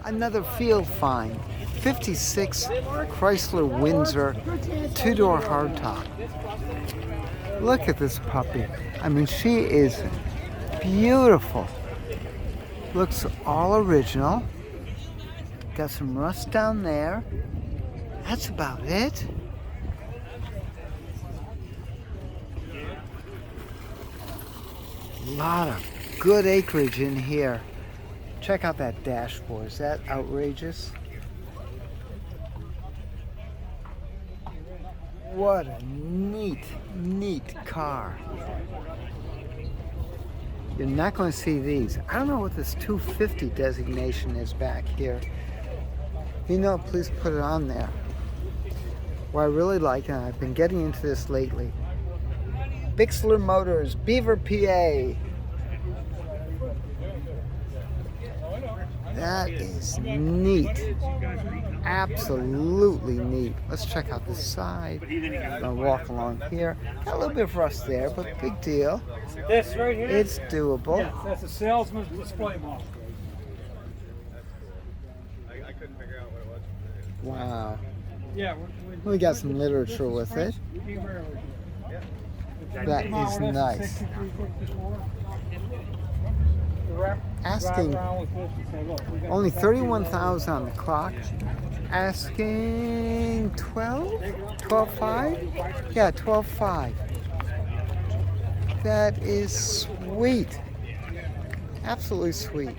Another field find. 56 Chrysler Windsor, two-door hardtop. Look at this puppy. I mean, she is beautiful. Looks all original. Got some rust down there. That's about it. A lot of good acreage in here. Check out that dashboard. Is that outrageous? What a neat car. You're not going to see these. I don't know what this 250 designation is back here. If you know, please put it on there. What I really like, and I've been getting into this lately, Bixler Motors, Beaver, PA. That is neat. Absolutely neat. Let's check out this side. I'm gonna walk along here. Got a little bit of rust there, but big deal. This right here? It's doable. Yes, that's a salesman's display model. I couldn't figure out what it was. Wow. Yeah, We got some literature with it. That is nice. Asking only 31,000 on the clock. Asking 12.5? Yeah, 12.5. That is sweet. Absolutely sweet.